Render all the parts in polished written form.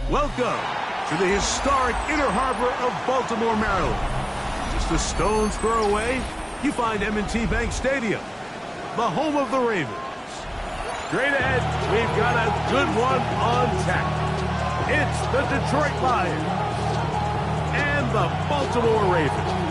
Welcome to the historic Inner Harbor of Baltimore, Maryland. Just a stone's throw away, you find M&T Bank Stadium, the home of the Ravens. Straight ahead, we've got a good one on tap. It's the Detroit Lions and the Baltimore Ravens.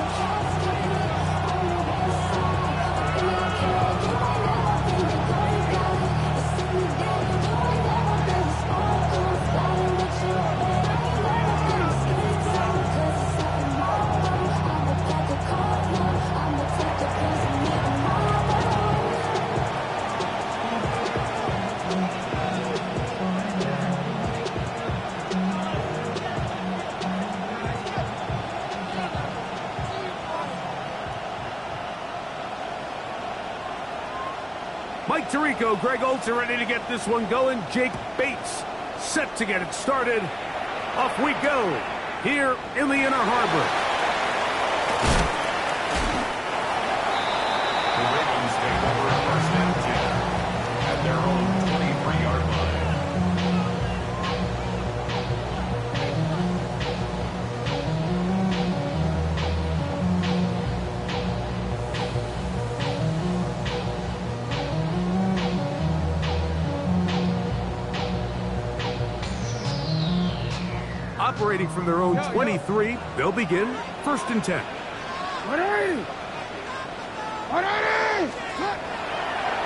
Mike Tirico, Greg Olson ready to get this one going. Jake Bates set to get it started. Off we go here in the Inner Harbor. The Ravens take over first and 10 at their own 23-yard line. Operating from their own 23, they'll begin first and 10.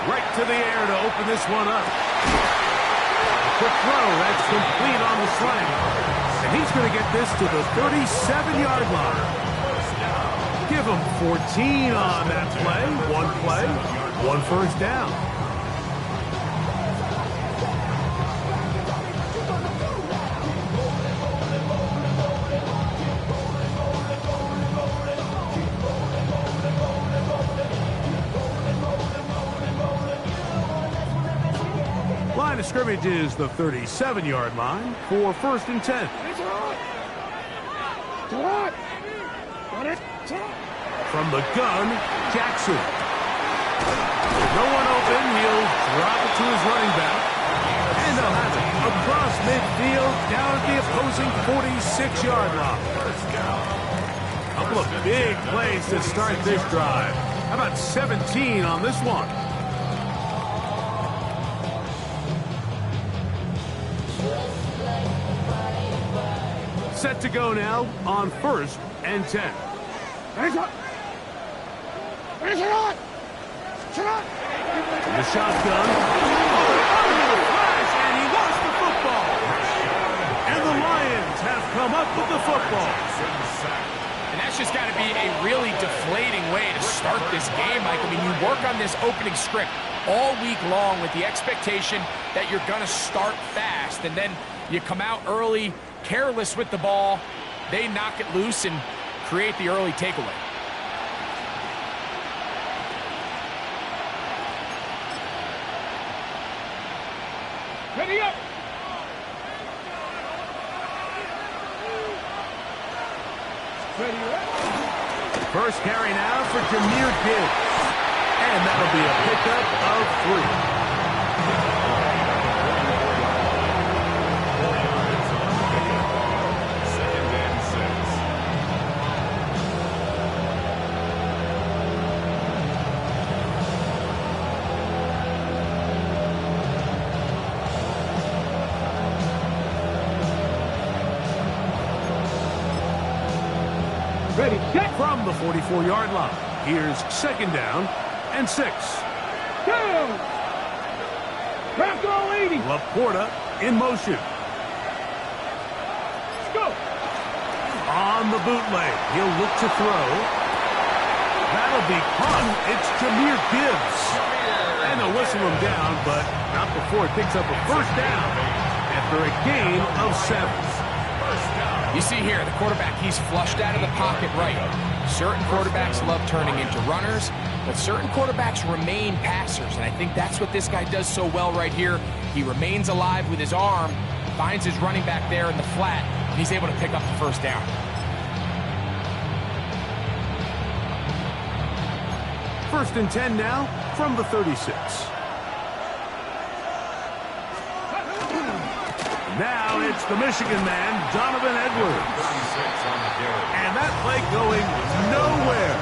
Right to the air to open this one up. Quick throw, that's complete on the slant. And he's going to get this to the 37-yard line. Give him 14 on that play, one first down. Line of scrimmage is the 37-yard line for first and 10. From the gun, Jackson. With no one open, he'll drop it to his running back. And they'll have it across midfield down at the opposing 46-yard line. A couple of big plays to start this drive. How about 17 on this one? Set to go now on first and 10. In the shotgun. And he lost the football. And the Lions have come up with the football. And that's just got to be a really deflating way to start this game, Mike. I mean, you work on this opening script all week long with the expectation that you're going to start fast. And then you come out early, careless with the ball. They knock it loose and create the early takeaway. Ready up! Ready up! First carry now for Jahmyr Gibbs. And that'll be a pickup of 3. Ready, set! From the 44-yard line, here's second down and 6. Go! Crack all 80! Laporta in motion. Let's go! On the bootleg, he'll look to throw. That'll be caught. It's Jahmyr Gibbs. And they'll whistle him down, but not before it picks up a first down after a gain of 7. You see here, the quarterback, he's flushed out of the pocket right. Certain quarterbacks love turning into runners, but certain quarterbacks remain passers, and I think that's what this guy does so well right here. He remains alive with his arm, finds his running back there in the flat, and he's able to pick up the first down. First and 10 now from the 36. Now it's It's the Michigan man, Donovan Edwards. 36 on the carry. And that play going nowhere.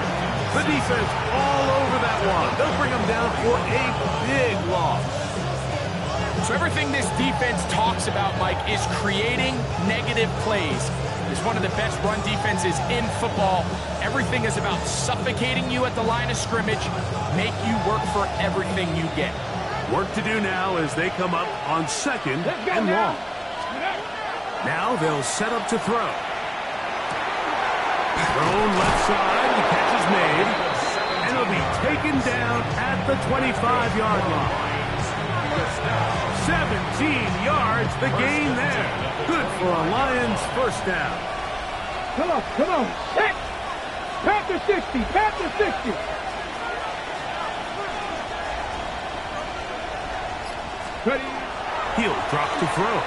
The defense all over that one. They'll bring them down for a big loss. So everything this defense talks about, Mike, is creating negative plays. It's one of the best run defenses in football. Everything is about suffocating you at the line of scrimmage, make you work for everything you get. Work to do now as they come up on second and long. Now they'll set up to throw. Thrown left side, the catch is made, and it'll be taken down at the 25-yard line. 17 yards, the gain there. Good for a Lions first down. Come on. Set. Panther 60. Panther 60. Ready. He'll drop to throw.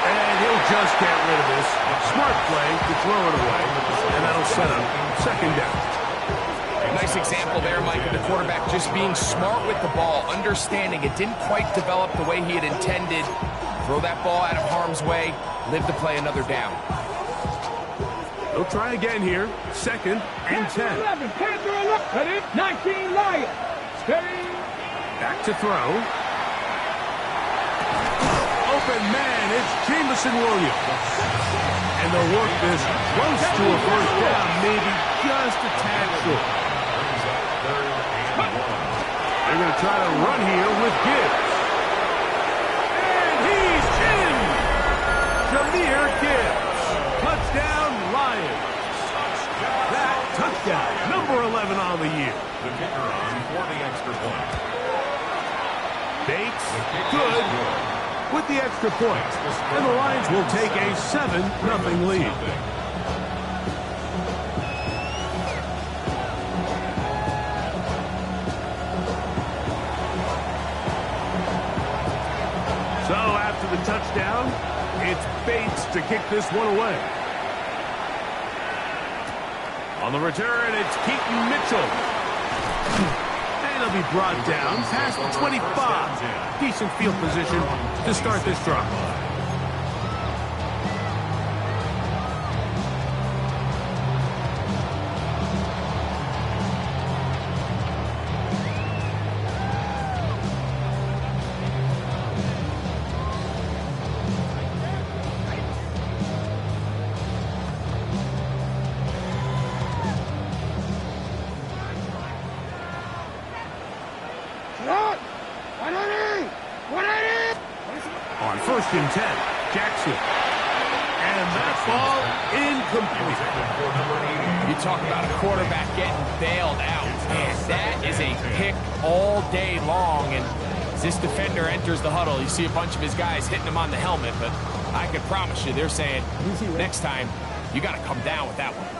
And he'll just get rid of this. Smart play to throw it away. And that'll set up second down. Nice example there, Mike, of the quarterback just being smart with the ball, understanding it didn't quite develop the way he had intended. Throw that ball out of harm's way, live to play another down. They'll try again here. Second and 10. Panther 11. Panther 11. Ready. 19 Lions. Ready. Back to throw. Open man, it's Jamison Williams. And they'll work this close to a first down, maybe just a tad short. They're going to try to run here with Gibbs. And he's in! Jahmyr Gibbs. Touchdown, Lions. That touchdown, number 11 on the year. The kicker on for the extra point. Bates, good, with the extra point. And the Lions will take a 7-0 lead. So after the touchdown, it's Bates to kick this one away. On the return, it's Keaton Mitchell. And he'll be brought down past the 25. Decent field position to start this drive. On first and 10, Jackson. And that ball incomplete. You talk about a quarterback getting bailed out. Man, that is a pick all day long. And as this defender enters the huddle, you see a bunch of his guys hitting him on the helmet. But I can promise you, they're saying, next time, you got to come down with that one.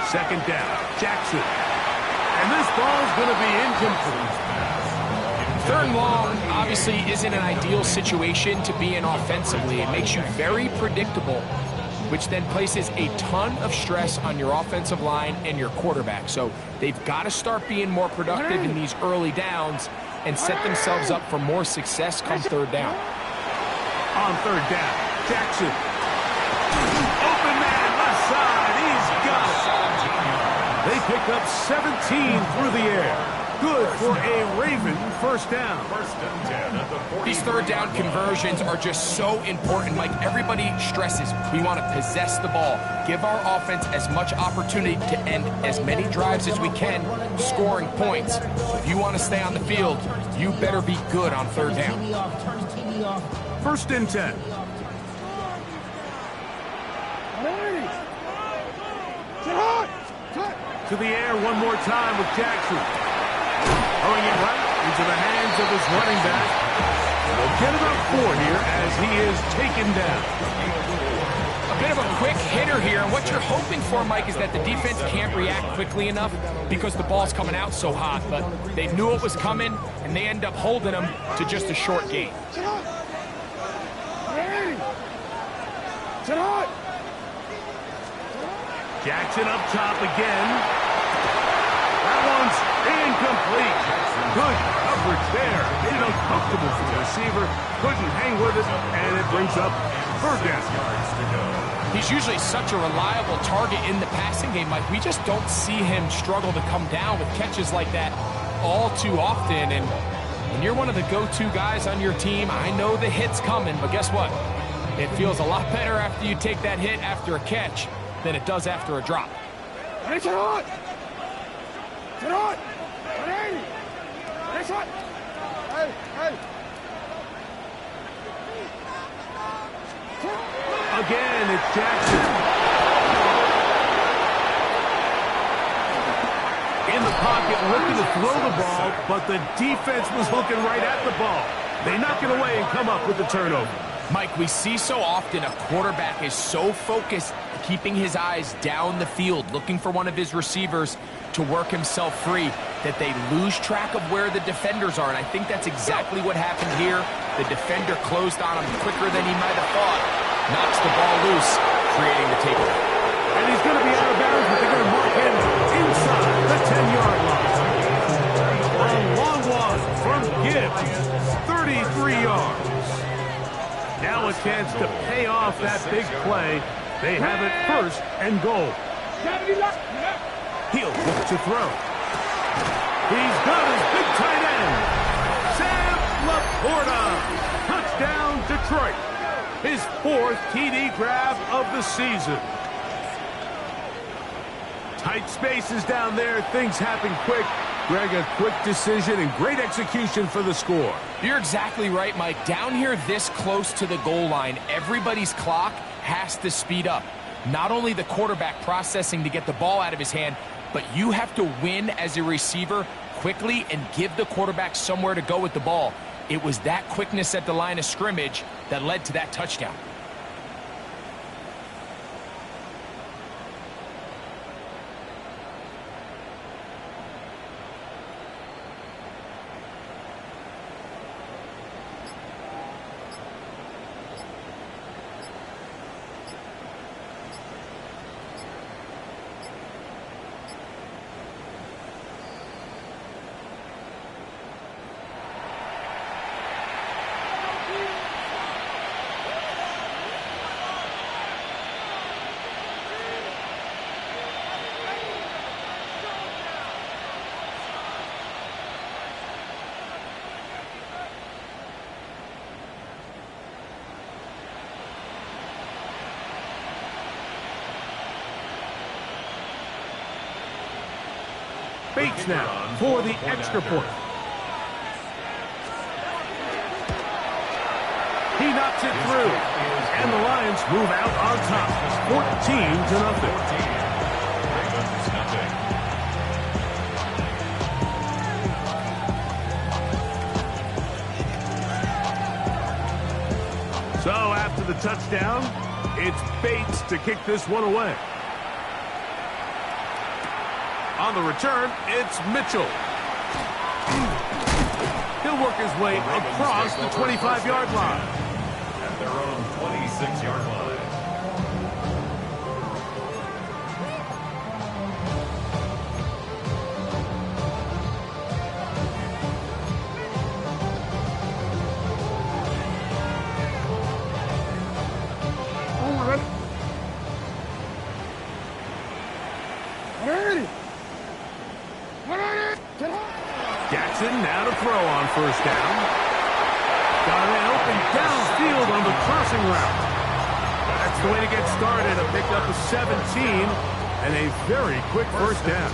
Second down, Jackson. And this ball's going to be incomplete. Third and long obviously isn't an ideal situation to be in offensively. It makes you very predictable, which then places a ton of stress on your offensive line and your quarterback. So they've got to start being more productive in these early downs and set themselves up for more success come third down. On third down, Jackson. Open man, left side, he's got it. They pick up 17 through the air. Good for a Raven first down. First and 10 at the 40. These third down conversions are just so important. Like everybody stresses, we want to possess the ball, give our offense as much opportunity to end as many drives as we can, scoring points. If you want to stay on the field, you better be good on third down. First and 10. To the air one more time with Jackson. Throwing it right into the hands of his running back. They'll get about 4 here as he is taken down. A bit of a quick hitter here, and what you're hoping for, Mike, is that the defense can't react quickly enough because the ball's coming out so hot, but they knew it was coming, and they end up holding them to just a short gain. Jackson up top again. That one's incomplete. Good coverage there. Made it uncomfortable for the receiver. Couldn't hang with it, and it brings up third down. He's usually such a reliable target in the passing game, Mike. We just don't see him struggle to come down with catches like that all too often. And when you're one of the go-to guys on your team, I know the hit's coming, but guess what? It feels a lot better after you take that hit after a catch than it does after a drop. Again, it's Jackson. In the pocket, looking to throw the ball, but the defense was looking right at the ball. They knock it away and come up with the turnover. Mike, we see so often a quarterback is so focused, keeping his eyes down the field, looking for one of his receivers to work himself free, that they lose track of where the defenders are. And I think that's exactly what happened here. The defender closed on him quicker than he might have thought. Knocks the ball loose, creating the takeaway. And he's going to be out of bounds, but they're going to mark him inside the 10-yard line. A long one from Gibbs, 33 yards. Now a chance to pay off that big play. They have it first and goal. He'll look to throw. He's got his big tight end, Sam Laporta. Touchdown, Detroit. His fourth TD grab of the season. Tight spaces down there. Things happen quick. Greg, a quick decision and great execution for the score. You're exactly right, Mike. Down here this close to the goal line, everybody's clock has to speed up. Not only the quarterback processing to get the ball out of his hand, but you have to win as a receiver quickly and give the quarterback somewhere to go with the ball. It was that quickness at the line of scrimmage that led to that touchdown. Bates now for the extra point. He knocks it through, and the Lions move out on top, 14-0. So after the touchdown, it's Bates to kick this one away. On the return, it's Mitchell. He'll work his way across the 25-yard line. At their own 26-yard line. Jackson now to throw on first down. Got an open downfield on the crossing route. That's the way to get started. A pickup of 17 and a very quick first down.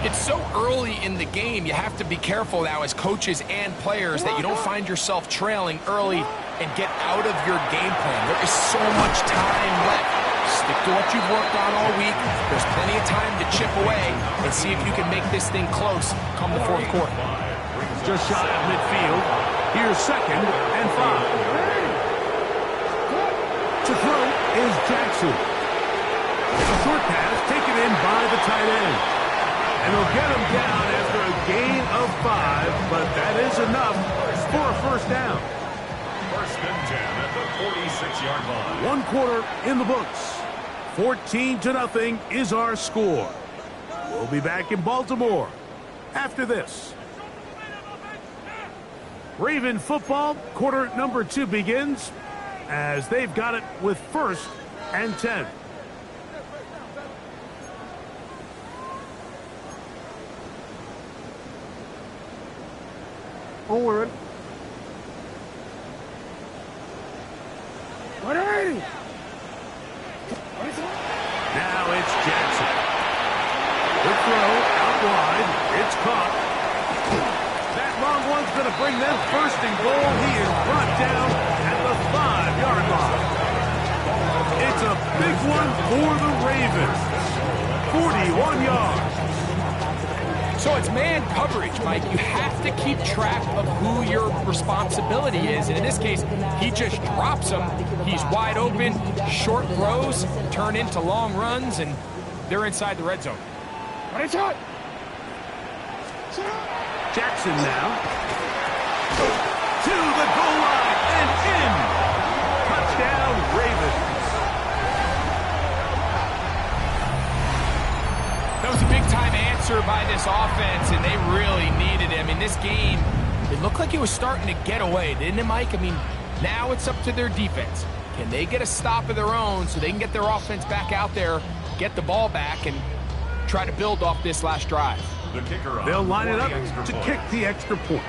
It's so early in the game, you have to be careful now as coaches and players that you don't find yourself trailing early and get out of your game plan. There is so much time left. Stick to what you've worked on all week. There's plenty of time to chip away and see if you can make this thing close come the fourth quarter. Just shy of midfield. Here's 2nd and 5. To throw is Jackson. A short pass taken in by the tight end. And he'll get him down after a gain of 5, but that is enough for a first down. First and 10 at the 46-yard line. One quarter in the books. 14-0 is our score. We'll be back in Baltimore after this. Raven football, quarter number 2 begins as they've got it with 1st and 10. Forward. 180. Now it's Jackson. The throw out wide. It's caught. That long one's going to bring them 1st and goal. He is brought down at the 5-yard line. It's a big one for the Ravens. 41 yards. So it's man coverage, Mike. You have to keep track of who your responsibility is. And in this case, he just drops him. He's wide open. Short throws turn into long runs, and they're inside the red zone. What is it? Jackson now. To the goal line and in. Touchdown, Ravens. That was a big-time answer by this offense, and they really needed him. In this game, it looked like it was starting to get away, didn't it, Mike? I mean, now it's up to their defense. Can they get a stop of their own so they can get their offense back out there, get the ball back, and try to build off this last drive? The kicker on They'll line it up the to kick the extra point.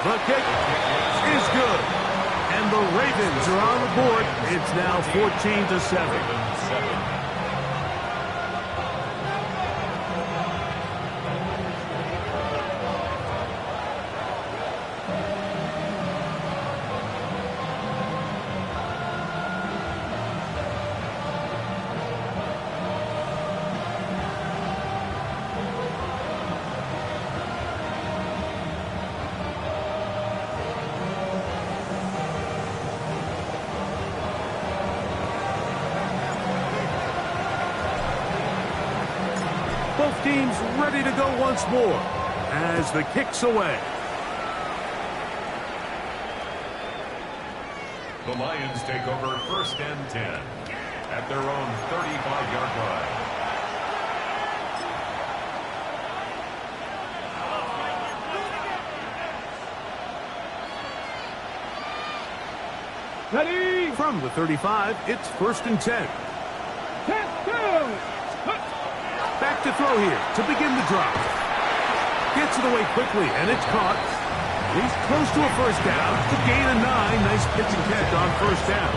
The kick is good. And the Ravens are on the board. It's now 14-7. Both teams ready to go once more as the kick's away. The Lions take over 1st and 10 at their own 35-yard line. Ready. From the 35, it's 1st and 10. 10-2. Back to throw here to begin the drive. Gets it away quickly, and it's caught. He's close to a 1st down. To gain a 9. Nice pitch and catch on 1st down.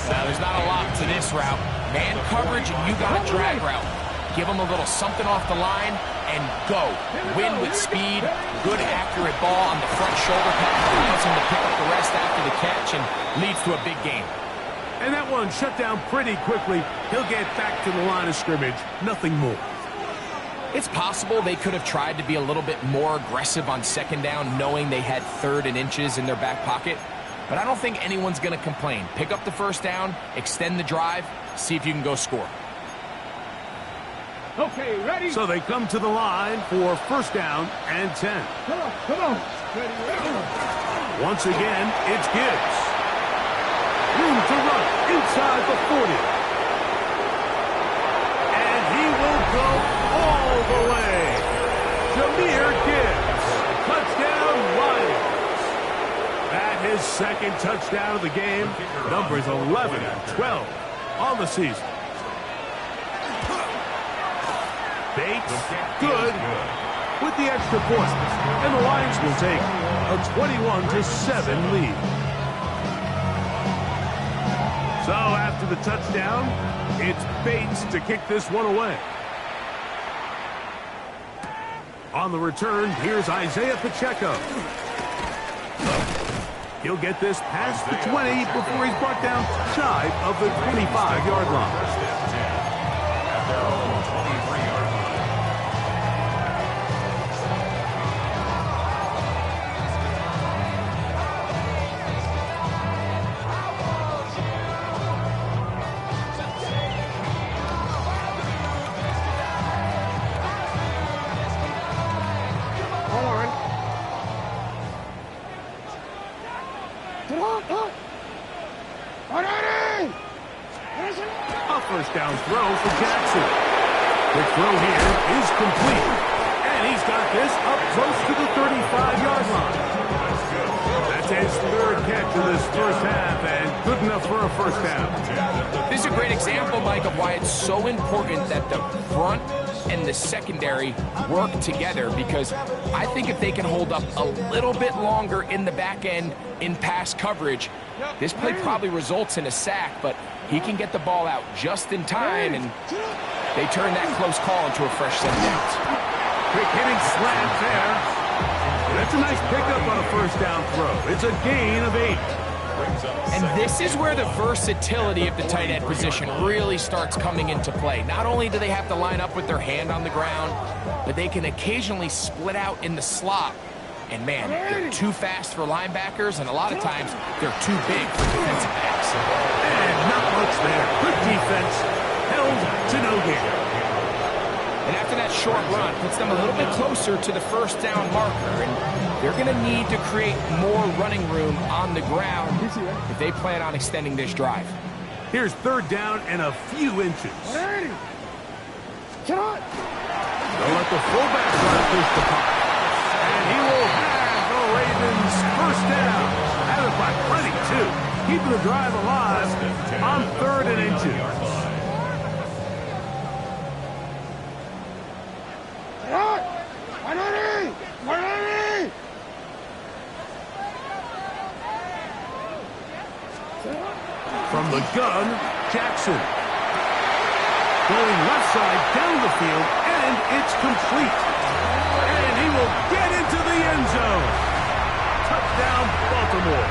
Now, there's not a lot to this route. Man coverage, and you got a drag route. Give them a little something off the line and go. Win with speed. Good, accurate ball on the front shoulder pad. Allows him to pick up the rest after the catch and leads to a big game. And that one shut down pretty quickly. He'll get back to the line of scrimmage. Nothing more. It's possible they could have tried to be a little bit more aggressive on 2nd down, knowing they had 3rd and inches in their back pocket. But I don't think anyone's going to complain. Pick up the 1st down, extend the drive, see if you can go score. Okay, ready. So they come to the line for 1st down and 10. Come on, come on. Ready. Once again, it's Gibbs. Room to run inside the 40. And he will go all the way. Jahmyr Gibbs. Touchdown, Lions. That his 2nd touchdown of the game. Numbers 11 and 12 on the season. Bates, good with the extra point. And the Lions will take a 21-7 lead. So after the touchdown, it's Bates to kick this one away. On the return, here's Isaiah Pacheco. He'll get this past the 20 before he's brought down shy of the 25-yard line. At their own 23-yard line. A 1st down throw for Jackson. The throw here is complete. And he's got this up close to the 35-yard line. That's his third catch in this first half, and good enough for a first down. This is a great example, Mike, of why it's so important that the front and the secondary work together, because I think if they can hold up a little bit longer in the back end in pass coverage, this play probably results in a sack, but he can get the ball out just in time, and they turn that close call into a fresh set of downs. Quick hitting slant there. That's a nice pickup on a first down throw. It's a gain of 8. And this is where the versatility of the tight end position really starts coming into play. Not only do they have to line up with their hand on the ground, but they can occasionally split out in the slot. And man, they're too fast for linebackers, and a lot of times they're too big for defensive backs. And not much there. Good defense. Held to no gain. And after that short run, puts them a little bit closer to the first down marker. And they're going to need to create more running room on the ground if they plan on extending this drive. Here's third down and a few inches. They'll let the fullback run push the puck. And he will have the Ravens first down. Have it by plenty, too. Keeping the drive alive on third and inches. From the gun, Jackson. Going left side down the field, and it's complete. And he will get into the end zone. Touchdown, Baltimore.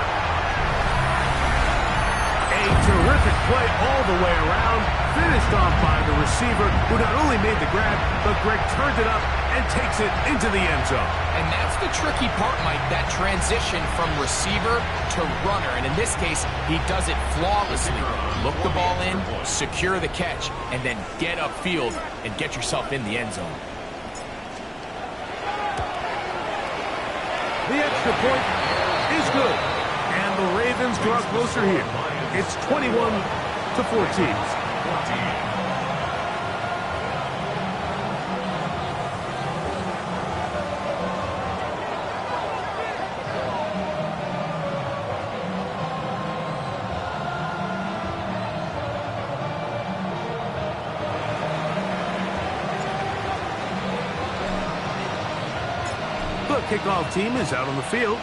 A terrific play all the way around. Finished off by the receiver, who not only made the grab, but Greg turned it up and takes it into the end zone. And that's the tricky part, Mike, that transition from receiver to runner. And in this case, he does it flawlessly. Look the ball in, secure the catch, and then get upfield and get yourself in the end zone. The extra point is good. And the Ravens draw closer here. It's 21-14. The kickoff team is out on the field,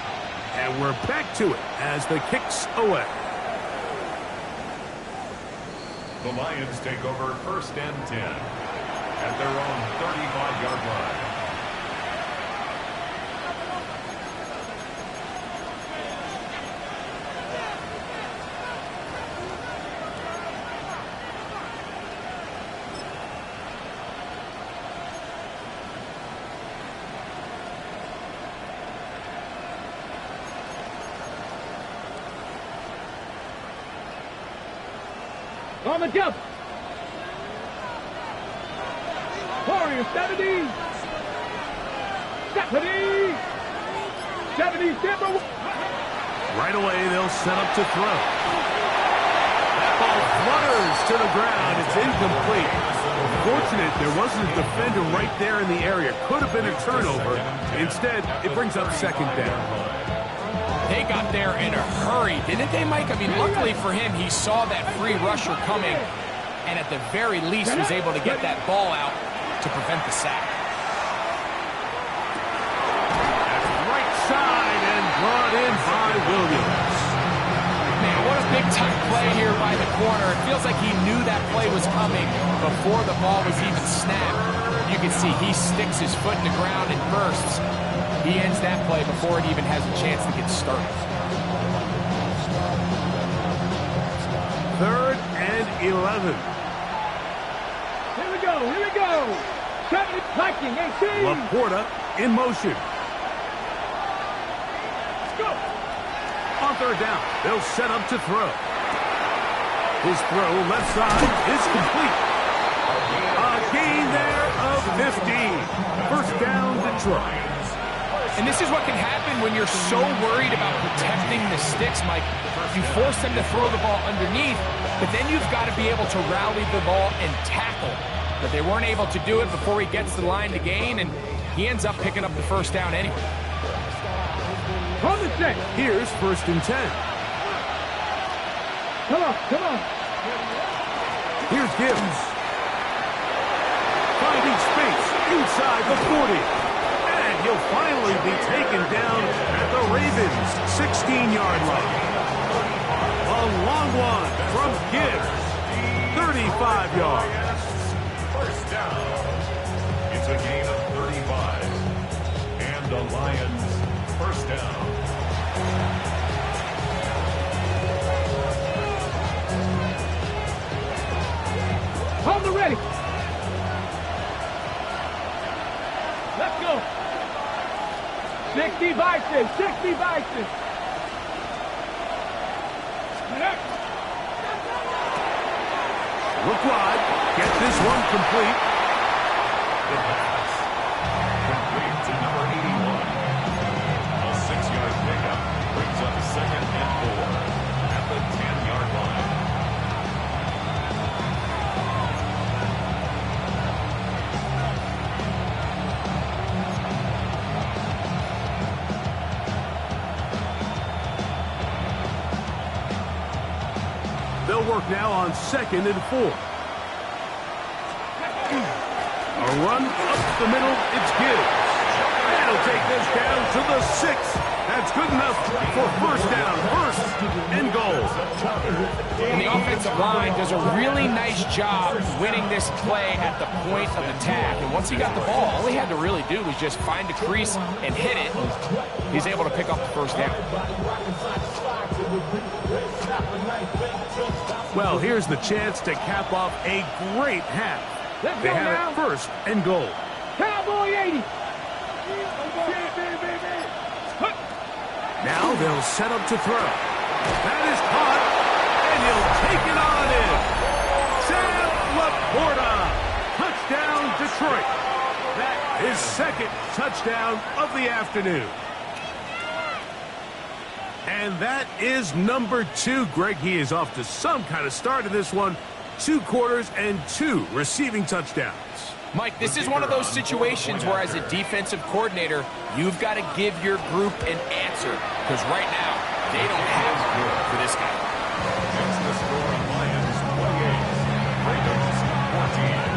and we're back to it as the kick's away. The Lions take over first and 10 at their own 35-yard line. On the jump. Warrior 70. 70 zipper. Right away, they'll set up to throw. That ball flutters to the ground. It's incomplete. Fortunate there wasn't a defender right there in the area. Could have been a turnover. Instead, it brings up second down. They got there in a hurry, didn't they, Mike? I mean, luckily for him, he saw that free rusher coming, and at the very least was able to get that ball out to prevent the sack. That's right side and brought in by Williams. Man, what a big-time play here by the corner. It feels like he knew that play was coming before the ball was even snapped. You can see he sticks his foot in the ground and bursts. He ends that play before it even has a chance to get started. Third and 11. Here we go. 70 Viking 18. Laporta in motion. Let's go. On third down, they'll set up to throw. His throw left side is complete. A gain there of 15. First down, Detroit. And this is what can happen when you're so worried about protecting the sticks, Mike. You force them to throw the ball underneath, but then you've got to be able to rally the ball and tackle. but they weren't able to do it before he gets to the line to gain, and he ends up picking up the first down anyway. On the set. Here's 1st and 10. Come on, come on. Here's Gibbs. Finding space inside the 40. And he'll finally be taken down at the Ravens' 16-yard line. A long one from Gibbs. 35 yards. First down. It's a gain of 35. And the Lions first down. On the ready. Let's go. 60 Bison, 60 Bison. Look wide. Get this one complete. The pass. Complete to number 81. A 6-yard pickup brings up 2nd and 4 at the 10-yard line. They'll work now on 2nd and 4. A run up the middle, it's Gibbs. And he'll take this down to the 6. That's good enough for first down, 1st and goal. And the offensive line does a really nice job winning this play at the point of attack. And once he got the ball, all he had to really do was just find a crease and hit it. He's able to pick up the first down. Well, here's the chance to cap off a great half. Let's They go have now. it 1st and goal. Cowboy 80. Now they'll set up to throw. That is caught, and he'll take it on in. Sam Laporta. Touchdown, Detroit. That is 2nd touchdown of the afternoon. And that is number 2. Greg, he is off to some kind of start in this one. 2 quarters and 2 receiving touchdowns. Mike, this is one of those situations where as a defensive coordinator, you've got to give your group an answer. Because right now, they don't have score for this guy. That's the score on Lions 28. Ravens 14.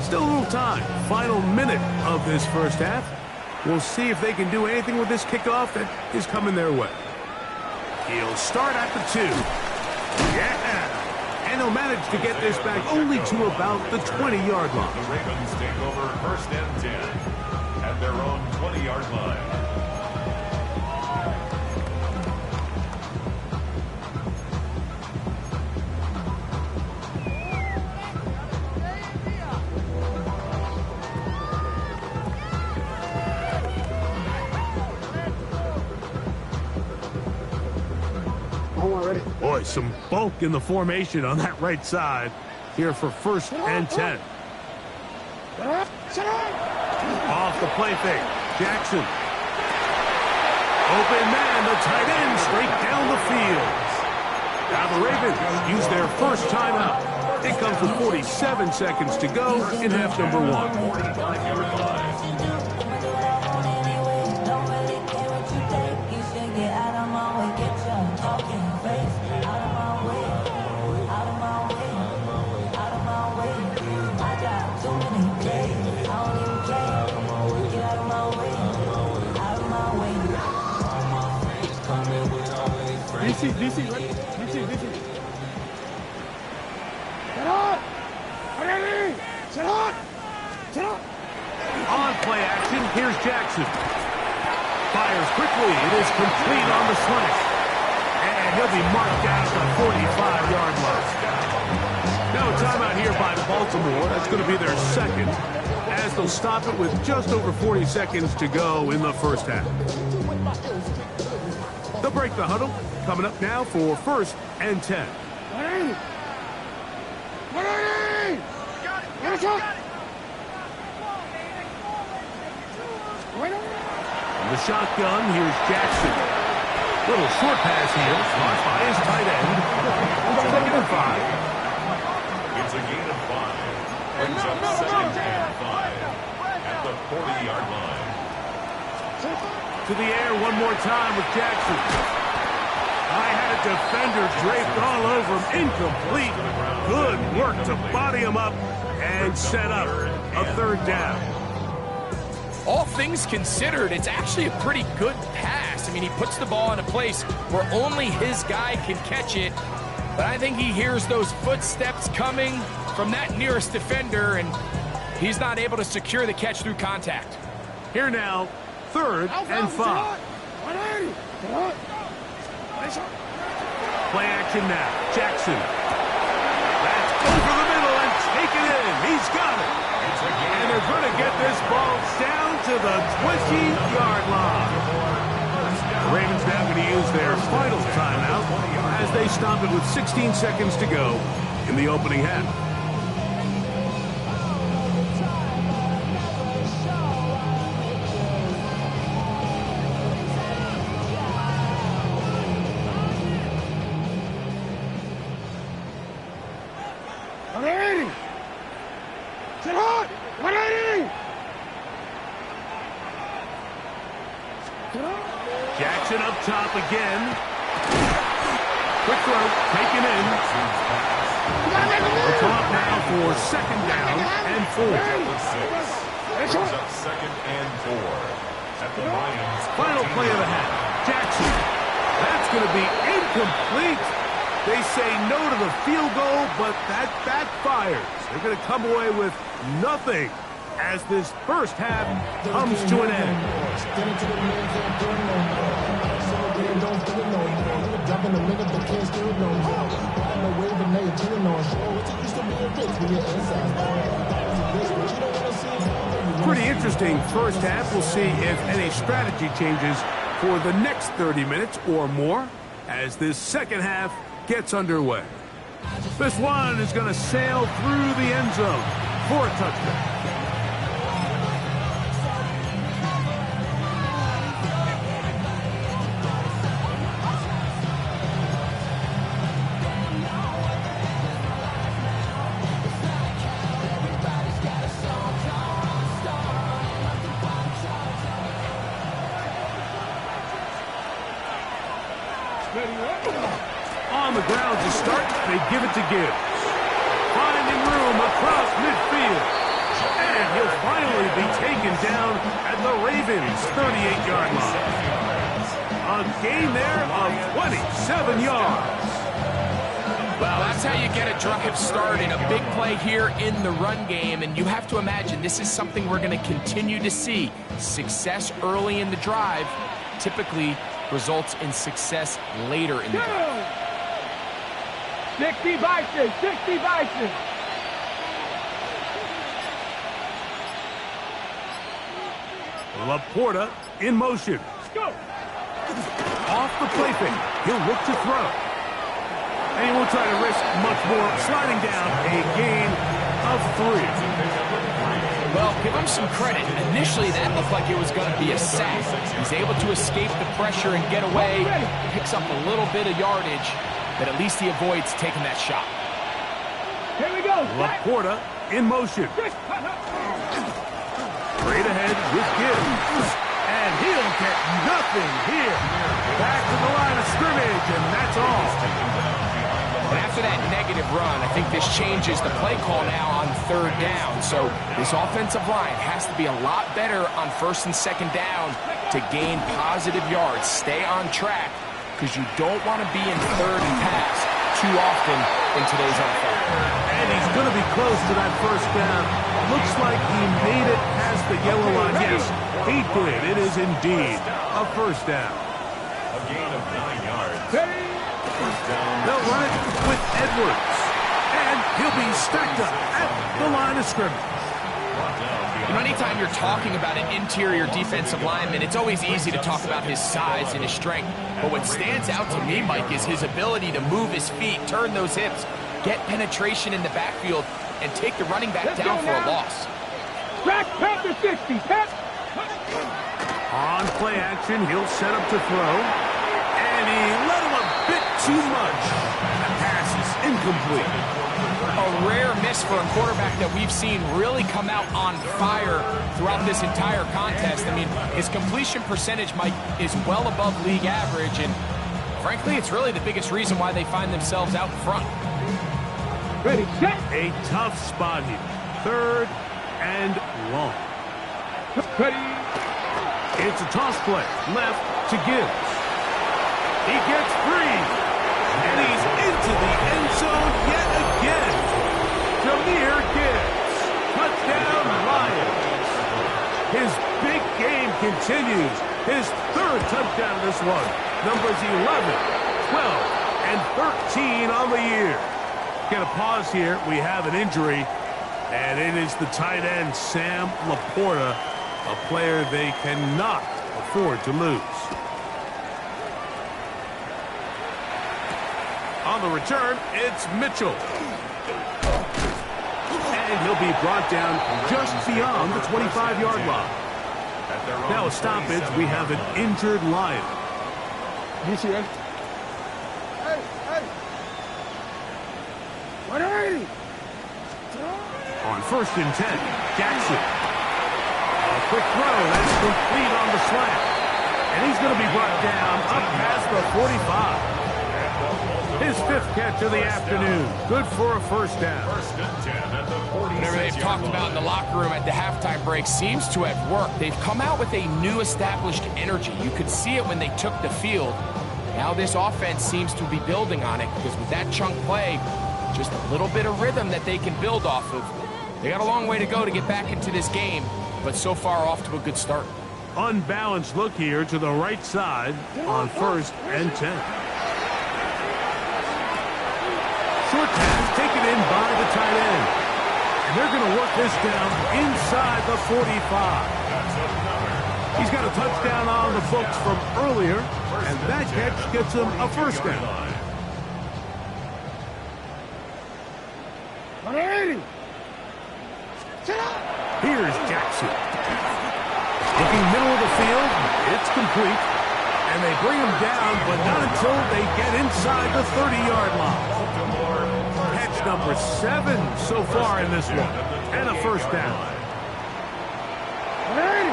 Still a little time. Final minute of this first half. We'll see if they can do anything with this kickoff that is coming their way. He'll start at the 2. Yeah! And he'll manage to get this back only to about the 20-yard line. The Ravens take over 1st and 10 at their own 20-yard line. Boy, some bulk in the formation on that right side here for 1st and 10. Off the play fake. Jackson. Open man, the tight end, straight down the field. Now the Ravens use their first timeout. It comes with 47 seconds to go in half number 1. 45-yard line. DC, ready? DC. Set up! Ready! Set up! On play action, here's Jackson. Fires quickly. It is complete on the slant. And he'll be marked down at the 45-yard line. Now a timeout here by Baltimore. That's going to be their 2nd, as they'll stop it with just over 40 seconds to go in the first half. They'll break the huddle. Coming up now for 1st and 10. From the shotgun, here's Jackson. Little short pass here, caught by his tight end. 2nd and 5. It's a gain of 5. Brings up 2nd and 5 at the 40-yard line. To the air one more time with Jackson. I had a defender draped all over him. Incomplete. Good work to body him up and set up a 3rd down. All things considered, it's actually a pretty good pass. I mean, he puts the ball in a place where only his guy can catch it. But I think he hears those footsteps coming from that nearest defender, and he's not able to secure the catch through contact. Here now, 3rd and 5. Play action now. Jackson. That's over the middle and taken in. He's got it. And they're going to get this ball down to the 20-yard line. The Ravens now going to use their final timeout as they stop it with 16 seconds to go in the opening half. Jackson up top again. Quick throw, taken in. We'll come up now for 2nd down and 4. Brings up 2nd and 4 at the Lions. Final play of the half. Jackson. That's going to be incomplete. They say no to the field goal, but that backfires. They're going to come away with nothing as this first half comes to an end. Pretty interesting first half. We'll see if any strategy changes for the next 30 minutes or more as this second half gets underway. This one is going to sail through the end zone for a touchdown. On the ground to start, they give it to Gibbs. Finding room across midfield. And he'll finally be taken down at the Ravens' 38-yard line. A gain there of 27 yards. Well, that's how you get a drive started. A big play here in the run game, and you have to imagine this is something we're going to continue to see. Success early in the drive typically results in success later in the drive. 60 Bison, 60 Bison. Laporta in motion. Go. Off the play fake. He'll look to throw. And he won't try to risk much more. Sliding down a gain of 3. Well, give him some credit. Initially, that looked like it was going to be a sack. He's able to escape the pressure and get away. Picks up a little bit of yardage, but at least he avoids taking that shot. Here we go. Laporta in motion. Straight ahead with Gibbs. And he'll get nothing here. Back to the line of scrimmage, and that's all. And after that negative run, I think this changes the play call now on 3rd down. So this offensive line has to be a lot better on 1st and 2nd down to gain positive yards. Stay on track because you don't want to be in 3rd and pass too often in today's NFL. And he's going to be close to that 1st down. Looks like he made it past the yellow line. Yes, he did. It is indeed a 1st down. A gain of 9 yards. They'll run it with Edwards. And he'll be stacked up at the line of scrimmage. You know, anytime you're talking about an interior defensive lineman, it's always easy to talk about his size and his strength. But what stands out to me, Mike, is his ability to move his feet, turn those hips, get penetration in the backfield, and take the running back down for a loss. Track Panther 60, Pat. On play action, he'll set up to throw. And he let him a bit too much. The pass is incomplete. A rare miss for a quarterback that we've seen really come out on fire throughout this entire contest. I mean, his completion percentage, Mike, is well above league average, and frankly, it's really the biggest reason why they find themselves out in front. Ready, set. A tough spot here. 3rd and long. Ready. It's a toss play. Left to Gibbs. He gets free. And he's into the end zone yet again. Jahmyr Gibbs. Touchdown Lions. His big game continues. His 3rd touchdown this one. Numbers 11, 12, and 13 on the year. Get a pause here. We have an injury. And it is the tight end, Sam Laporta, a player they cannot afford to lose. On the return, it's Mitchell. And he'll be brought down just beyond the 25-yard line. Now a stoppage, we have an injured Lion. You see that? Hey, hey. 180. On 1st and 10, Jackson. A quick throw, that's complete on the slant. And he's going to be brought down up past the 45. His 5th catch of the afternoon. Good for a 1st down. Whatever they've talked about in the locker room at the halftime break seems to have worked. They've come out with a new established energy. You could see it when they took the field. Now this offense seems to be building on it because with that chunk play, just a little bit of rhythm that they can build off of. They got a long way to go to get back into this game, but so far off to a good start. Unbalanced look here to the right side on 1st and 10. Short pass taken in by the tight end. And they're going to work this down inside the 45. He's got a touchdown on the books from earlier, and that catch gets him a 1st down. 180. Here's Jackson. Looking middle of the field, it's complete. And they bring him down, but not until they get inside the 30-yard line. Catch number 7 so far in this one. And a 1st down. 180.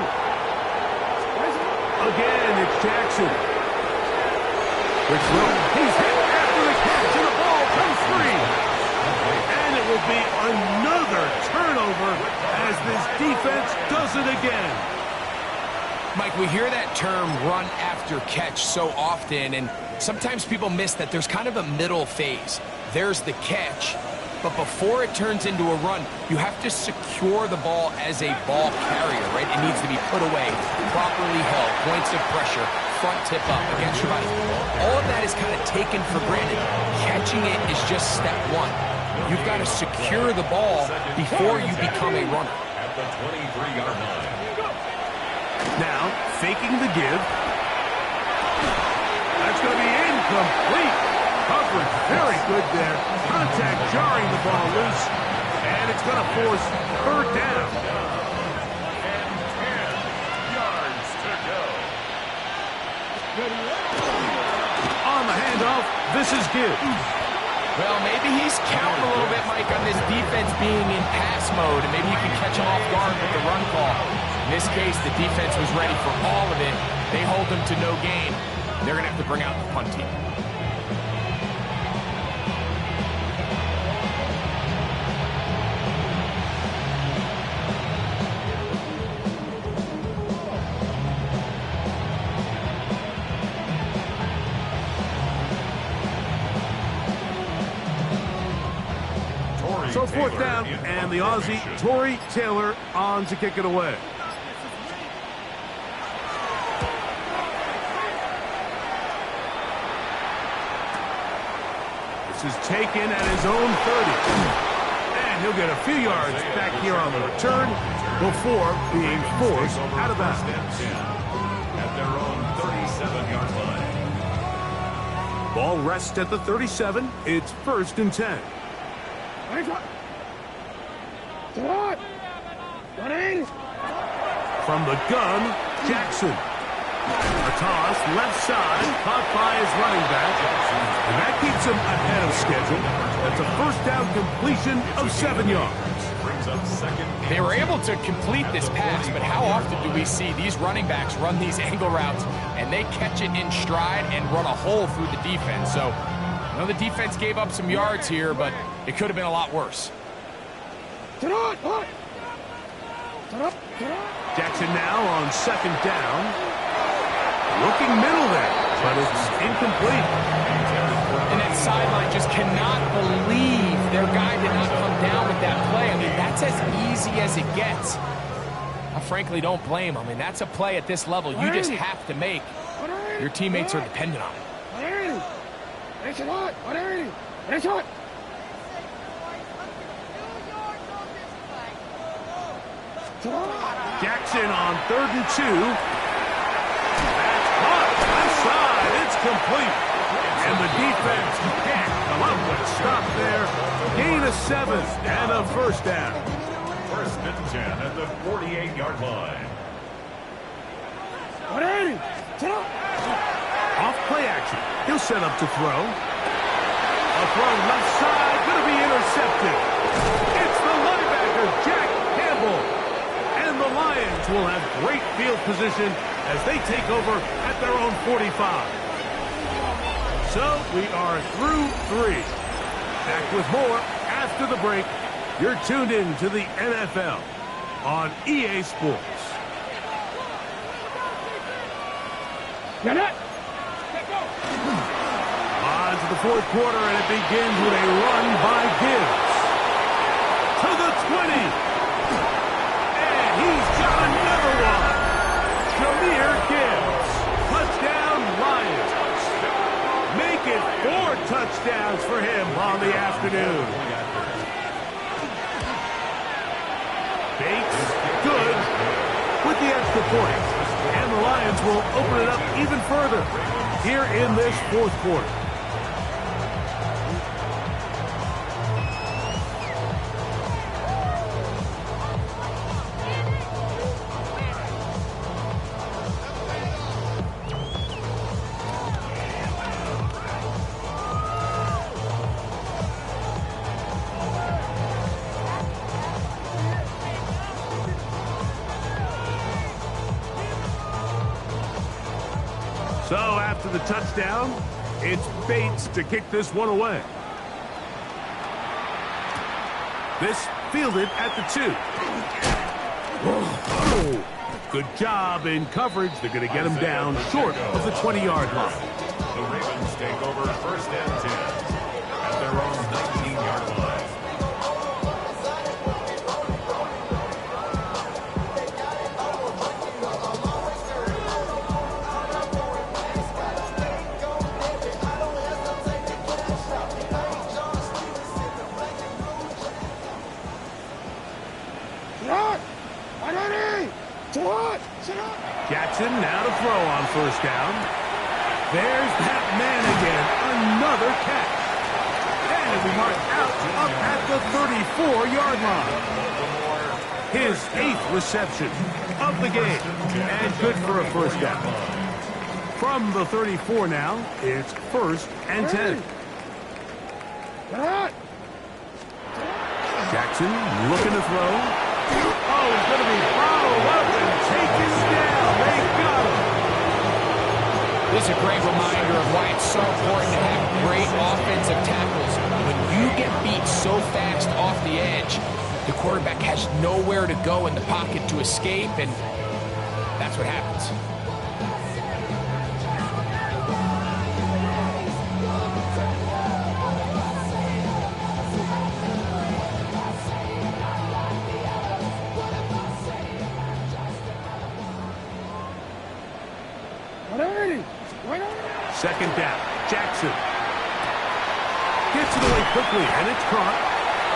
Again, it's Jackson. Quick throw. He's hit after the catch, and the ball comes free. And it will be another turnover as this defense does it again. Mike, we hear that term run after catch so often, and sometimes people miss that there's kind of a middle phase. There's the catch, but before it turns into a run, you have to secure the ball as a ball carrier, right? It needs to be put away, properly held, points of pressure, front tip up against your body. All of that is kind of taken for granted. Catching it is just step 1. You've got to secure the ball before you become a runner. At the 23-yard line. Now, faking the give. That's going to be incomplete. Coverage very good there. Contact jarring the ball loose. And it's going to force 3rd down. And 10 yards to go. On the handoff, this is Gibbs. Well, maybe he's counting a little bit, Mike, on this defense being in pass mode, and maybe you can catch him off guard with the run call. In this case, the defense was ready for all of it. They hold them to no gain. They're going to have to bring out the punt team. So 4th down, and the Aussie, Torrey Taylor, on to kick it away. This is taken at his own 30. And he'll get a few yards back here on the return before being forced out of bounds. At their own 37-yard line. Ball rests at the 37. It's 1st and 10. From the gun, Jackson. A toss, left side, caught by his running back. And that keeps him ahead of schedule. That's a first down completion of 7 yards. Brings up 2nd. They were able to complete this pass, but how often do we see these running backs run these angle routes and they catch it in stride and run a hole through the defense? So, I know the defense gave up some yards here, but it could have been a lot worse. Jackson now on 2nd down. Looking middle there, but it's incomplete. And that sideline just cannot believe their guy did not come down with that play. I mean, that's as easy as it gets. I frankly don't blame him. I mean, that's a play at this level you just have to make. Your teammates are dependent on it. Jackson on 3rd and 2. That's caught. Left side. It's complete. And the defense can't come up with a stop there. Gain of 7 and a first down. 1st and 10 at the 48-yard line. Off play action. He'll set up to throw. A throw left side. Going to be intercepted. It's the linebacker, Jack Campbell. And the Lions will have great field position as they take over at their own 45. So we are through 3. Back with more after the break. You're tuned in to the NFL on EA Sports. Get it! On to the 4th quarter, and it begins with a run by Gibbs. To the 20. And he's got another one. Jahmyr Gibbs. Touchdown, Lions. Make it 4 touchdowns for him on the afternoon. Bates, good, with the extra point. And the Lions will open it up even further here in this 4th quarter. So after the touchdown, it's Bates to kick this one away. This fielded at the 2. Oh, good job in coverage. They're going to get him down short of the 20-yard line. The Ravens take over 1st and 10 at their own 19-yard line. Jackson now to throw on 1st down. There's that man again. Another catch. And we mark out up at the 34-yard line. His 8th reception of the game. And good for a first down. From the 34 now, it's 1st and 10. Jackson looking to throw. Oh, he's going to be followed up and taken down. They got him. This is a great reminder of why it's so important to have great offensive tackles. When you get beat so fast off the edge, the quarterback has nowhere to go in the pocket to escape, and that's what happens. Second down. Jackson gets it away quickly, and it's caught.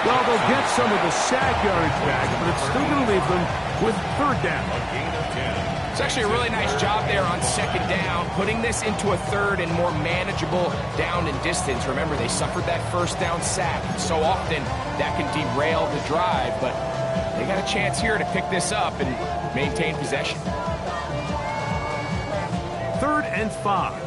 Well, they'll get some of the sack yardage back, but it's still going to leave them with third down. A gain of 10. It's actually a really nice job there on second down, putting this into a third and more manageable down and distance. Remember, they suffered that first down sack. So often that can derail the drive, but they got a chance here to pick this up and maintain possession. 3rd and 5.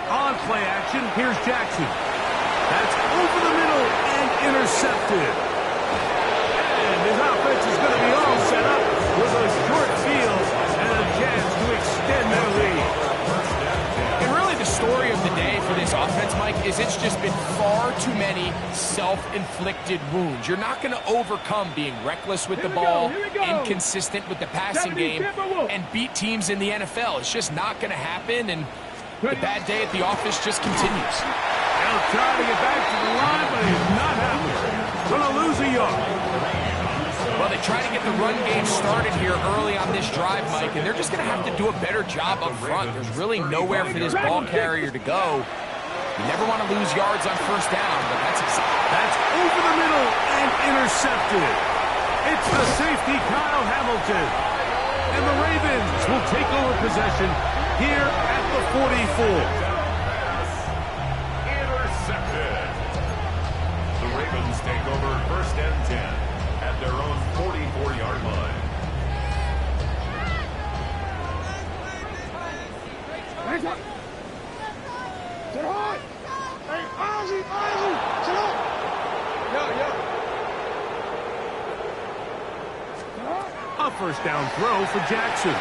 On play action, here's Jackson. That's over the middle and intercepted. And his offense is going to be all set up with a short field and a chance to extend their lead. And really the story of the day for this offense, Mike, is it's just been far too many self-inflicted wounds. You're not going to overcome being reckless with the ball, inconsistent with the passing game, and beat teams in the NFL. It's just not going to happen, and the bad day at the office just continues. They'll try to get back to the line, but it's not happening. Going to lose a yard. Well, they try to get the run game started here early on this drive, Mike, and they're just going to have to do a better job up front. There's really nowhere for this ball carrier to go. You never want to lose yards on first down, but that's over the middle and intercepted. It's the safety, Kyle Hamilton. And the Ravens will take over possession here at the 44. Intercepted. The Ravens take over 1st and 10 at their own 44-yard line. A first down throw for Jackson.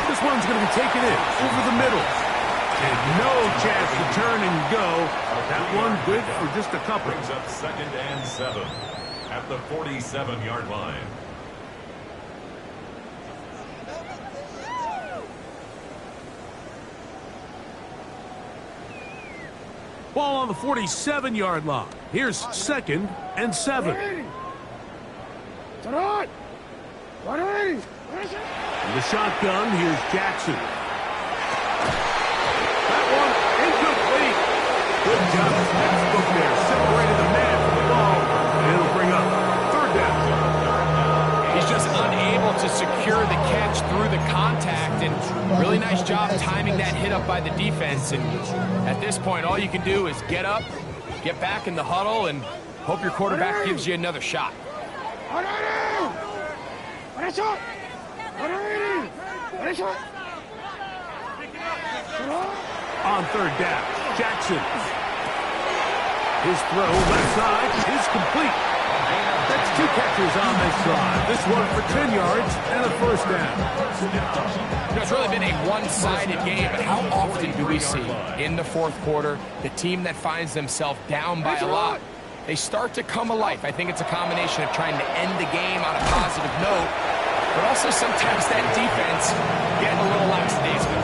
This one's going to be taken in over the middle. And no chance to turn and go. That one good for just a couple. Brings up 2nd and 7 at the 47-yard line. Ball on the 47-yard line. Here's 2nd and 7. In the shotgun, here's Jackson. That one incomplete. Good job. Textbook there. Separated the man from the ball. And it'll bring up 3rd down. he's just unable to secure the catch through the contact, and really nice job timing that hit up by the defense. And at this point, all you can do is get up, get back in the huddle, and hope your quarterback gives you another shot. On 3rd down, Jackson. His throw left side is complete. That's 2 catches on this drive. This one for 10 yards and a 1st down. You know, it's really been a one-sided game, but how often do we see in the 4th quarter the team that finds themselves down by a lot, they start to come alive? I think it's a combination of trying to end the game on a positive note, but also sometimes that defense getting a little lackadaisical.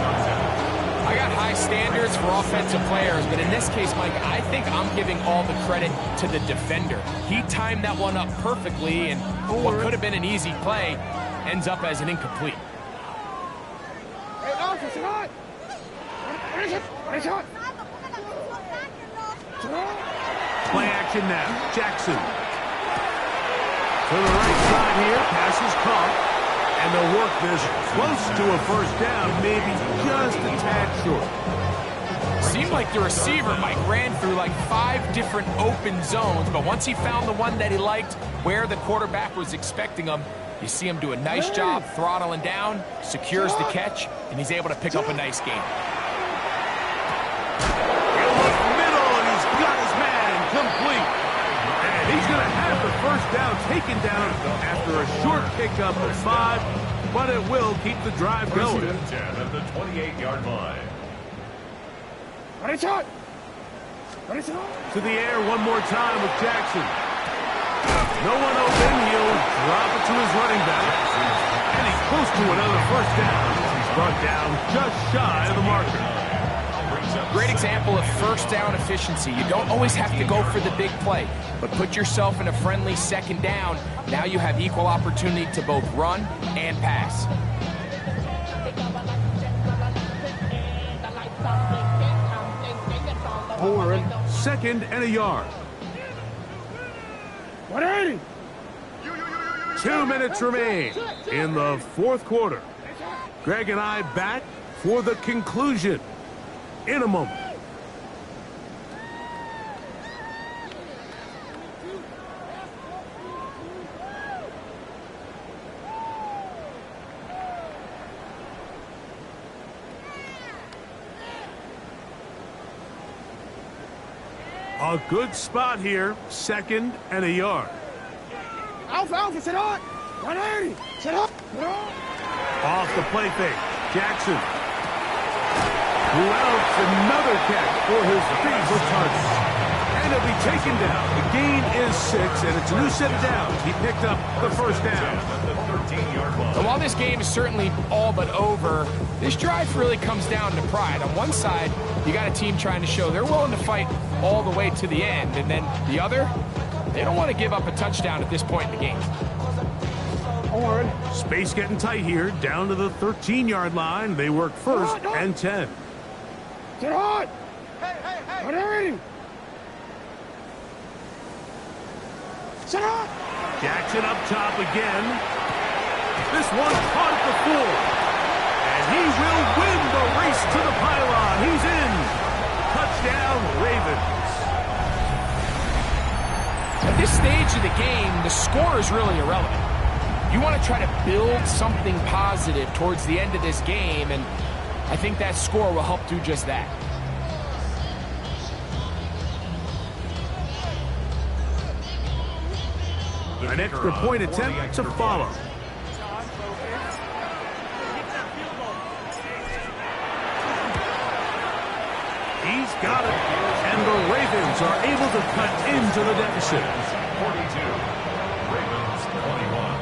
I got high standards for offensive players, but in this case, Mike, I think I'm giving all the credit to the defender. He timed that one up perfectly, and what could have been an easy play ends up as an incomplete. Play action now. Jackson. To the right side here. Pass is caught. And they'll work this close to a 1st down, maybe just a tad short. Seemed like the receiver, Mike, ran through like 5 different open zones, but once he found the one that he liked, where the quarterback was expecting him, you see him do a nice job throttling down, secures the catch, and he's able to pick up a nice gain. He'll look middle, and he's got his man complete. And he's going to have the 1st down taken down after a short pickup of 5, but it will keep the drive going. 1st and 10 at the 28-yard line. To the air one more time with Jackson. No one open. He'll drop it to his running back. And he's close to another 1st down. He's brought down just shy of the marker. Great example of 1st down efficiency. You don't always have to go for the big play, but put yourself in a friendly 2nd down. Now you have equal opportunity to both run and pass. Horn. 2nd and a yard. 180. 2 minutes remain in the 4th quarter. Greg and I back for the conclusion in a moment. A good spot here, 2nd and a yard. Alpha, sit on. 180. Sit on. Off the play fake, Jackson. Wells, another catch for his favorite target. And he'll be taken down. The gain is 6, and it's a new set of downs. He picked up the first down. So while this game is certainly all but over, this drive really comes down to pride. On one side, you got a team trying to show they're willing to fight all the way to the end, and then the other, they don't want to give up a touchdown at this point in the game. Horn. Space getting tight here, down to the 13-yard line. They work 1st and 10. Sit on. 180. Sit on. Jackson up top again. This one caught at the 4. And he will win the race to the pylon. He's in. Touchdown, Ravens. At this stage of the game, the score is really irrelevant. You want to try to build something positive towards the end of this game, and I think that score will help do just that. An extra point attempt to follow. He's got it. And the Ravens are able to cut into the deficit. 42. Ravens 21.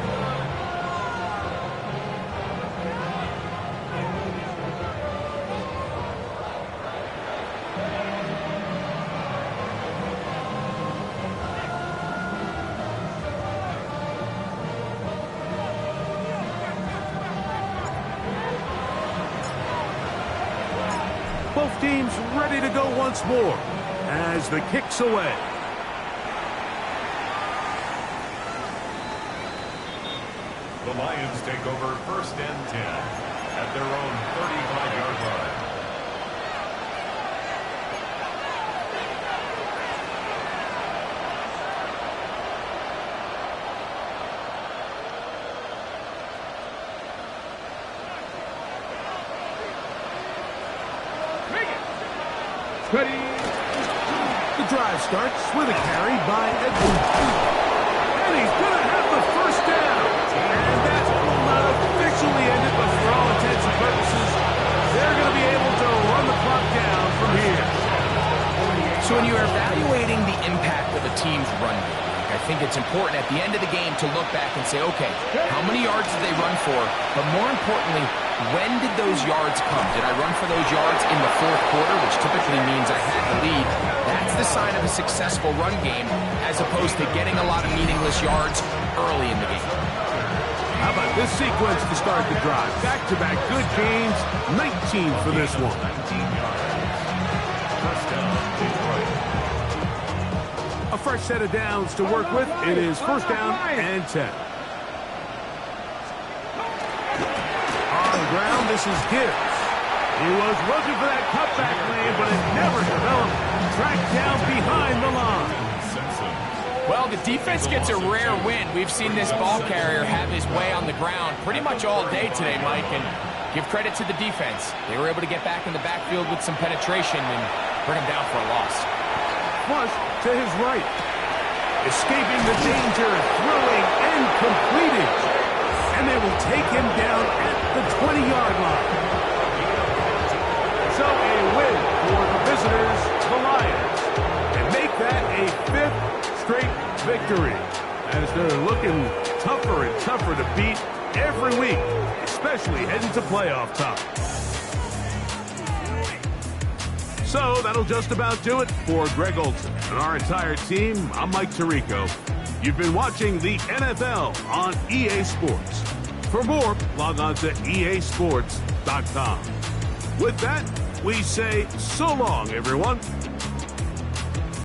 Both teams ready to go once more as the kick's away. The Lions take over 1st and 10 at their own 35-yard line. Ready. The drive starts with a carry by Edwards. And he's going to have the first down. And that will not officially end it, but for all intents and purposes, they're going to be able to run the clock down from here. So when you're evaluating the impact of a team's run game, I think it's important at the end of the game to look back and say, okay, how many yards did they run for? But more importantly, when did those yards come? Did I run for those yards in the 4th quarter, which typically means I had the lead? That's the sign of a successful run game, as opposed to getting a lot of meaningless yards early in the game. How about this sequence to start the drive? Back-to-back good gains, 19 for this one. 19 yards. First down, Detroit. A fresh set of downs to work with. It is 1st down and 10. On the ground, this is Gibbs. He was looking for that cutback lane, but it never developed. Tracked down behind the line. Well, the defense gets a rare win. We've seen this ball carrier have his way on the ground pretty much all day today, Mike, and give credit to the defense. They were able to get back in the backfield with some penetration and bring him down for a loss. Flush to his right. Escaping the danger, throwing and completing. And they will take him down at the 20-yard line. So a win for the visitors, the Lions, and make that a 5th straight victory. As they're looking tougher and tougher to beat every week, especially heading to playoff time. So that'll just about do it for Greg Olson and our entire team. I'm Mike Tirico. You've been watching the NFL on EA Sports. For more, log on to easports.com. With that, we say so long, everyone.